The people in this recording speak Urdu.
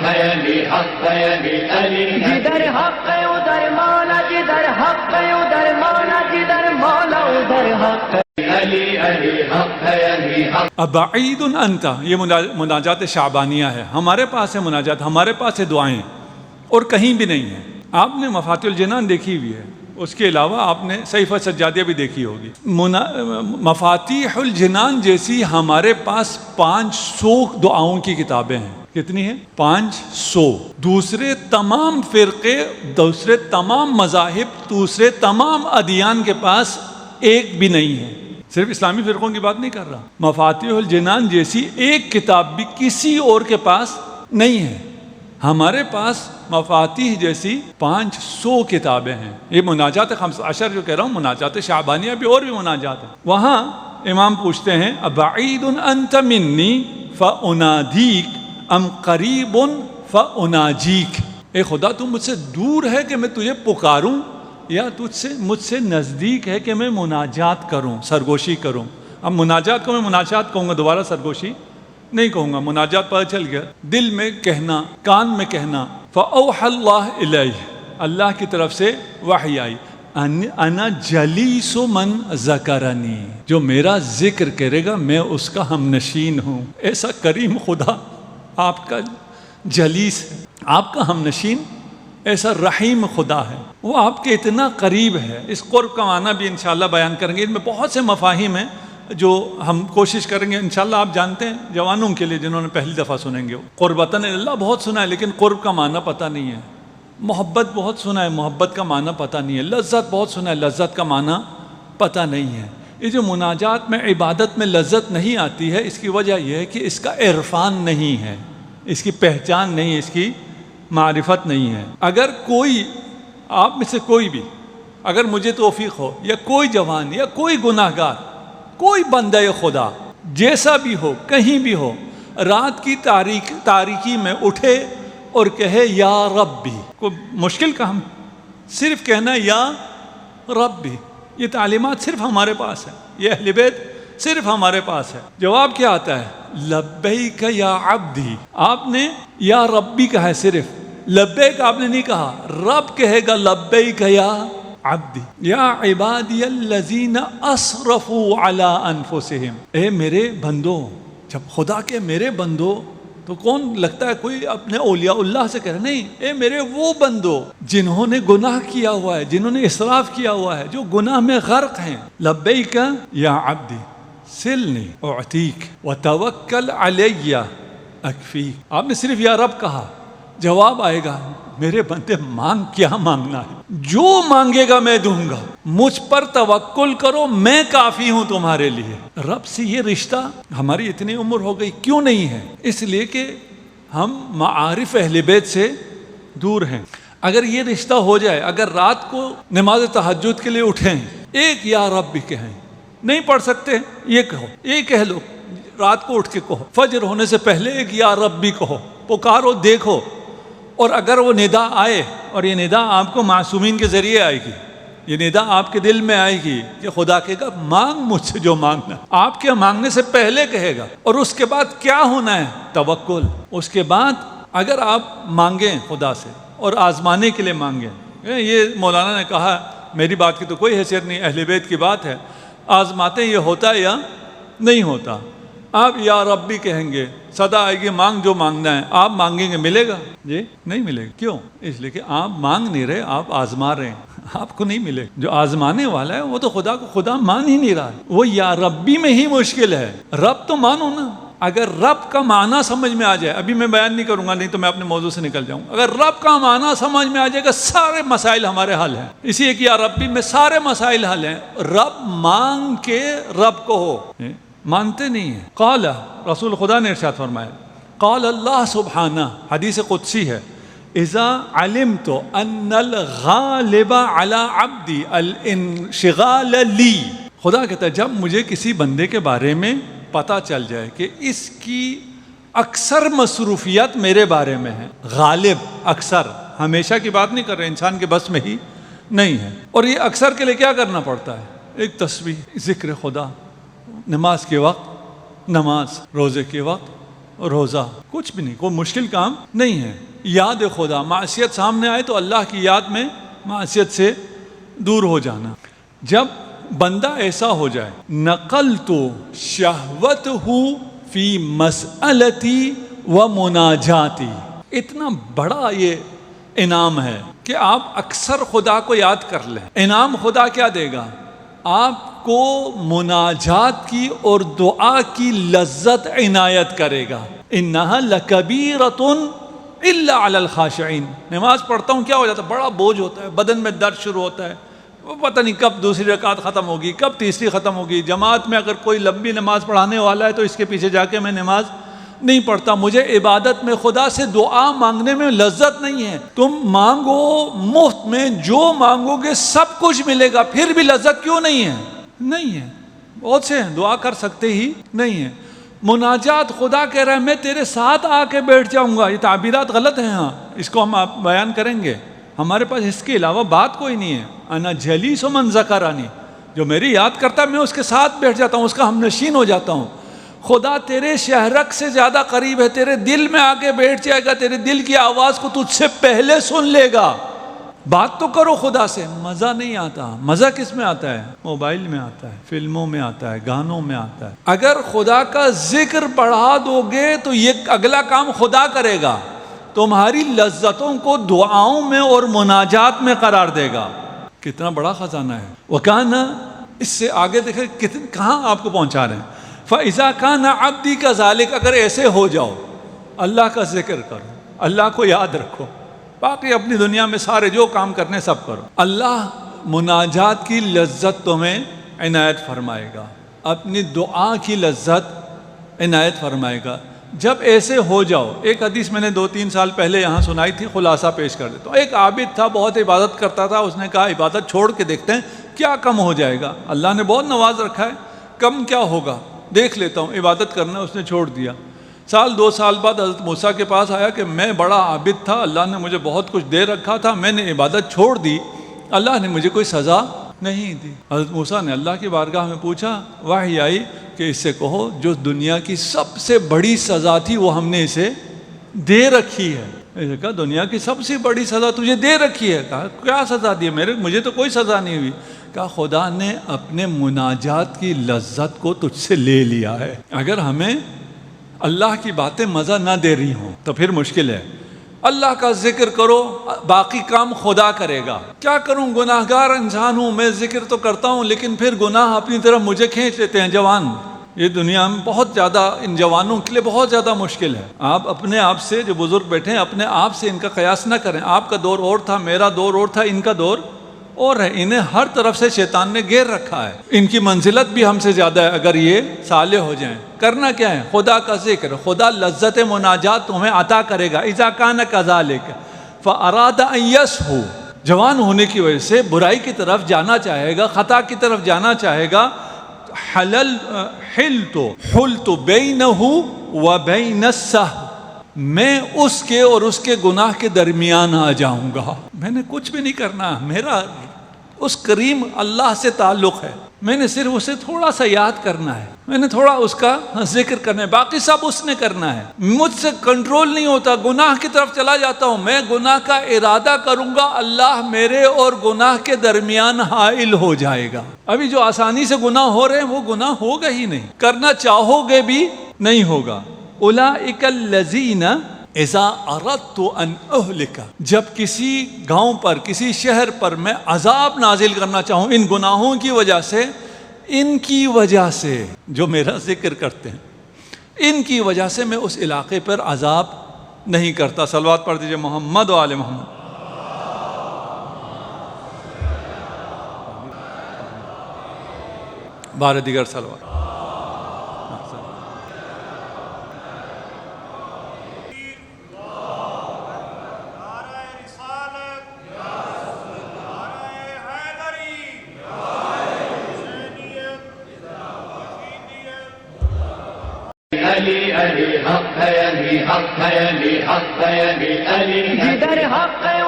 ہے علی، حق ہے علی، علی جدھر حق ہے ادھر مولا، جدھر حق ہے ادھر مولا، جدھر مولا ادھر حق ہے علی، علی حق ہے علی، حق. ابعید انت، یہ مناجات شعبانیہ ہے. ہمارے پاس ہے مناجات، ہمارے پاس ہے دعائیں، اور کہیں بھی نہیں ہے. آپ نے مفاتیح الجنان دیکھی ہوئی ہے، اس کے علاوہ آپ نے صحیفہ سجادیہ بھی دیکھی ہوگی. مفاتیح الجنان جیسی ہمارے پاس 500 دعاؤں کی کتابیں ہیں. کتنی ہیں؟ 500. دوسرے تمام فرقے، دوسرے تمام مذاہب، دوسرے تمام ادیان کے پاس ایک بھی نہیں ہے. صرف اسلامی فرقوں کی بات نہیں کر رہا. مفاتیح الجنان جیسی ایک کتاب بھی کسی اور کے پاس نہیں ہے. ہمارے پاس مفاتیح جیسی 500 کتابیں ہیں. یہ مناجات 15 جو کہہ رہا ہوں، مناجات شعبانیہ بھی اور بھی مناجات ہیں. وہاں امام پوچھتے ہیں ابعید انت منی فانادیک ام قریب فاناجیک. اے خدا تو مجھ سے دور ہے کہ میں تجھے پکاروں، یا مجھ سے نزدیک ہے کہ میں مناجات کروں، سرگوشی کروں. اب مناجات کو میں مناجات کہوں گا، دوبارہ سرگوشی نہیں کہوں گا. مناجات پتہ چل گیا، دل میں کہنا، کان میں کہنا. فاوحى اللہ الیہ، اللہ کی طرف سے وحی آئی. انا جلیس من ذکرنی، جو میرا ذکر کرے گا میں اس کا ہم نشین ہوں. ایسا کریم خدا آپ کا جلیس ہے، آپ کا ہم نشین. ایسا رحیم خدا ہے، وہ آپ کے اتنا قریب ہے. اس قرب کا معنی بھی انشاءاللہ بیان کریں گے. ان میں بہت سے مفاہیم ہیں جو ہم کوشش کریں گے. انشاءاللہ آپ جانتے ہیں، جوانوں کے لیے جنہوں نے پہلی دفعہ سنیں گے، قربتاً اللہ بہت سنا ہے لیکن قرب کا معنی پتہ نہیں ہے. محبت بہت سنا ہے، محبت کا معنی پتہ نہیں ہے. لذت بہت سنا ہے، لذت کا معنی پتہ نہیں ہے. یہ جو مناجات میں، عبادت میں لذت نہیں آتی ہے، اس کی وجہ یہ ہے کہ اس کا عرفان نہیں ہے، اس کی پہچان نہیں، اس کی معرفت نہیں ہے. اگر کوئی آپ میں سے کوئی بھی، اگر مجھے توفیق ہو، یا کوئی جوان یا کوئی گناہ گار، کوئی بندہ خدا جیسا بھی ہو، کہیں بھی ہو، رات کی تاریکی میں اٹھے اور کہے یا ربی، کوئی مشکل کام، صرف کہنا یا ربی. یہ تعلیمات صرف ہمارے پاس ہے، یہ اہل بیت صرف ہمارے پاس ہے. جواب کیا آتا ہے؟ لبیک یا عبدی. آپ نے یا ربی کہا ہے، صرف لبیک آپ نے نہیں کہا. رب کہے گا لبیک یا عبدی. یا عبادی الذین اسرفوا علی انفسہم. اے میرے بندو. جب خدا کے میرے بندو تو کون لگتا ہے کوئی اپنے اولیاء اللہ سے کہہ رہے؟ نہیں، اے میرے وہ بندو جنہوں نے گناہ کیا ہوا ہے، جنہوں نے اسراف کیا ہوا ہے، جو گناہ میں غرق ہیں. لبیک یا عبدی سلنی اعطیک وتوکل علی اکفیک. آپ نے صرف یا رب کہا. جواب آئے گا میرے بندے مانگ، کیا مانگنا ہے؟ جو مانگے گا میں دوں گا. مجھ پر توکل کرو، میں کافی ہوں تمہارے لیے. رب سے یہ رشتہ ہماری اتنی عمر ہو گئی کیوں نہیں ہے؟ اس لیے کہ ہم معارف اہل بیت سے دور ہیں. اگر یہ رشتہ ہو جائے، اگر رات کو نماز تہجد کے لیے اٹھیں، ایک یا رب بھی کہیں، نہیں پڑھ سکتے یہ کہو، یہ کہہ لو، رات کو اٹھ کے کہو، فجر ہونے سے پہلے ایک یا رب بھی کہو، پکارو، دیکھو. اور اگر وہ ندا آئے، اور یہ ندا آپ کو معصومین کے ذریعے آئے گی، یہ ندا آپ کے دل میں آئے گی کہ خدا کہے گا مانگ مجھ سے جو مانگنا. آپ کے مانگنے سے پہلے کہے گا. اور اس کے بعد کیا ہونا ہے؟ توکل. اس کے بعد اگر آپ مانگیں خدا سے اور آزمانے کے لیے مانگیں، یہ مولانا نے کہا، میری بات کی تو کوئی حیثیت نہیں، اہل بیت کی بات ہے. آزماتے یہ ہوتا ہے یا نہیں ہوتا. آپ یا رب بھی کہیں گے، صدا آئے گی، مانگ جو مانگنا ہے. آپ مانگیں گے، ملے گا؟ جی نہیں ملے گا. کیوں؟ اس لیے کہ آپ مانگ نہیں رہے، آپ آزما رہے ہیں. آپ کو نہیں ملے. جو آزمانے والا ہے وہ تو خدا کو خدا مان ہی نہیں رہا ہے. وہ یا ربی میں ہی مشکل ہے. رب تو مانو نا. اگر رب کا معنی سمجھ میں آ جائے، ابھی میں بیان نہیں کروں گا، نہیں تو میں اپنے موضوع سے نکل جاؤں. اگر رب کا معنی سمجھ میں آ جائے گا، سارے مسائل ہمارے حل ہیں. اسی ایک یا ربی میں سارے مسائل حل ہیں. رب مانگ کے رب کو ہو، مانتے نہیں ہیں. قال، رسول خدا نے ارشاد فرمایا، قال اللہ سبحانہ، حدیث قدسی ہے، اذا علمت ان الغالب على عبدی الانشغال لی. خدا کہتا ہے جب مجھے کسی بندے کے بارے میں پتہ چل جائے کہ اس کی اکثر مصروفیات میرے بارے میں ہیں. غالب، اکثر، ہمیشہ کی بات نہیں کر رہے، انسان کے بس میں ہی نہیں ہے. اور یہ اکثر کے لیے کیا کرنا پڑتا ہے؟ ایک تسبیح، ذکر خدا، نماز کے وقت نماز، روزے کے وقت روزہ، کچھ بھی نہیں، کوئی مشکل کام نہیں ہے. یاد خدا، معصیت سامنے آئے تو اللہ کی یاد میں معصیت سے دور ہو جانا. جب بندہ ایسا ہو جائے، نقلت شہوتہ فی مسئلتی و مناجاتی، اتنا بڑا یہ انعام ہے کہ آپ اکثر خدا کو یاد کر لیں. انعام خدا کیا دے گا؟ آپ کو مناجات کی اور دعا کی لذت عنایت کرے گا. انہا لکبیرۃ الا علی الخاشعین. نماز پڑھتا ہوں کیا ہو جاتا ہے؟ بڑا بوجھ ہوتا ہے، بدن میں درد شروع ہوتا ہے، وہ پتہ نہیں کب دوسری رکعت ختم ہوگی، کب تیسری ختم ہوگی. جماعت میں اگر کوئی لمبی نماز پڑھانے والا ہے تو اس کے پیچھے جا کے میں نماز نہیں پڑھتا. مجھے عبادت میں، خدا سے دعا مانگنے میں لذت نہیں ہے. تم مانگو مفت میں، جو مانگو گے سب کچھ ملے گا، پھر بھی لذت کیوں نہیں ہے؟ نہیں ہے. بہت سے ہیں دعا کر سکتے ہی نہیں ہیں. مناجات، خدا کہہ رہا ہے میں تیرے ساتھ آ کے بیٹھ جاؤں گا. یہ تعبیرات غلط ہیں، ہاں اس کو ہم آپ بیان کریں گے. ہمارے پاس اس کے علاوہ بات کوئی نہیں ہے. انا جلیس من ذکرانی، جو میری یاد کرتا ہے میں اس کے ساتھ بیٹھ جاتا ہوں، اس کا ہم نشین ہو جاتا ہوں. خدا تیرے شہرک سے زیادہ قریب ہے، تیرے دل میں آ کے بیٹھ جائے گا، تیرے دل کی آواز کو تجھ سے پہلے سن لے گا. بات تو کرو خدا سے. مزہ نہیں آتا. مزہ کس میں آتا ہے؟ موبائل میں آتا ہے، فلموں میں آتا ہے، گانوں میں آتا ہے. اگر خدا کا ذکر بڑھا دو گے تو یہ اگلا کام خدا کرے گا، تمہاری لذتوں کو دعاؤں میں اور مناجات میں قرار دے گا. کتنا بڑا خزانہ ہے. وَكَانَ، اس سے آگے دیکھیں کہاں آپ کو پہنچا رہے ہیں. فَإِذَا كَانَ عَبْدِي كَذَلِكَ، اگر ایسے ہو جاؤ، اللہ کا ذکر کرو، اللہ کو یاد رکھو، باقی اپنی دنیا میں سارے جو کام کرنے سب کرو، اللہ مناجات کی لذت تمہیں عنایت فرمائے گا، اپنی دعا کی لذت عنایت فرمائے گا. جب ایسے ہو جاؤ، ایک حدیث میں نے 2-3 سال پہلے یہاں سنائی تھی، خلاصہ پیش کر دیتا ہوں. ایک عابد تھا، بہت عبادت کرتا تھا. اس نے کہا عبادت چھوڑ کے دیکھتے ہیں کیا کم ہو جائے گا. اللہ نے بہت نواز رکھا ہے، کم کیا ہوگا دیکھ لیتا ہوں. عبادت کرنا اس نے چھوڑ دیا. 1-2 سال بعد حضرت موسیٰ کے پاس آیا کہ میں بڑا عابد تھا، اللہ نے مجھے بہت کچھ دے رکھا تھا، میں نے عبادت چھوڑ دی، اللہ نے مجھے کوئی سزا نہیں دی. حضرت موسیٰ نے اللہ کی بارگاہ میں پوچھا، وحی آئی کہ اس سے کہو جو دنیا کی سب سے بڑی سزا تھی وہ ہم نے اسے دے رکھی ہے. اس نے کہا دنیا کی سب سے بڑی سزا تجھے دے رکھی ہے. کہا کیا سزا دی؟ مجھے تو کوئی سزا نہیں ہوئی. کہا خدا نے اپنے مناجات کی لذت کو تجھ سے لے لیا ہے. اگر ہمیں اللہ کی باتیں مزہ نہ دے رہی ہوں تو پھر مشکل ہے. اللہ کا ذکر کرو، باقی کام خدا کرے گا. کیا کروں، گناہ گار انسان ہوں، میں ذکر تو کرتا ہوں لیکن پھر گناہ اپنی طرف مجھے کھینچ لیتے ہیں. جوان، یہ دنیا میں بہت زیادہ ان جوانوں کے لیے بہت زیادہ مشکل ہے. آپ اپنے آپ سے، جو بزرگ بیٹھے ہیں، اپنے آپ سے ان کا قیاس نہ کریں. آپ کا دور اور تھا، میرا دور اور تھا، ان کا دور اور ہے. انہیں ہر طرف سے شیطان نے گھیر رکھا ہے. ان کی منزلت بھی ہم سے زیادہ ہے اگر یہ صالح ہو جائیں. کرنا کیا ہے؟ خدا کا ذکر. خدا لذت مناجات تمہیں عطا کرے گا. اذا کان کذالک فاراد ان یسہو، جوان ہونے کی وجہ سے برائی کی طرف جانا چاہے گا، خطا کی طرف جانا چاہے گا. حلت بینہ و بین السہو، میں اس کے اور اس کے گناہ کے درمیان آ جاؤں گا. میں نے کچھ بھی نہیں کرنا، میرا اس کریم اللہ سے تعلق ہے. میں نے صرف اسے تھوڑا سا یاد کرنا ہے، میں نے تھوڑا اس کا ذکر کرنا ہے، باقی سب اس نے کرنا ہے. مجھ سے کنٹرول نہیں ہوتا، گناہ کی طرف چلا جاتا ہوں. میں گناہ کا ارادہ کروں گا، اللہ میرے اور گناہ کے درمیان حائل ہو جائے گا. ابھی جو آسانی سے گناہ ہو رہے ہیں وہ گناہ ہوگا ہی نہیں، کرنا چاہو گے بھی نہیں ہوگا. اولئک الذین اذا اردت ان اہلک، جب کسی گاؤں پر، کسی شہر پر میں عذاب نازل کرنا چاہوں ان گناہوں کی وجہ سے، ان کی وجہ سے جو میرا ذکر کرتے ہیں، ان کی وجہ سے میں اس علاقے پر عذاب نہیں کرتا. صلوات پڑھ دیجئے محمد و آل محمد. بارہ دیگر صلوات. علی علی حق ہے، علی حق ہے، علی حق ہے، علی علی جدھر حق ہے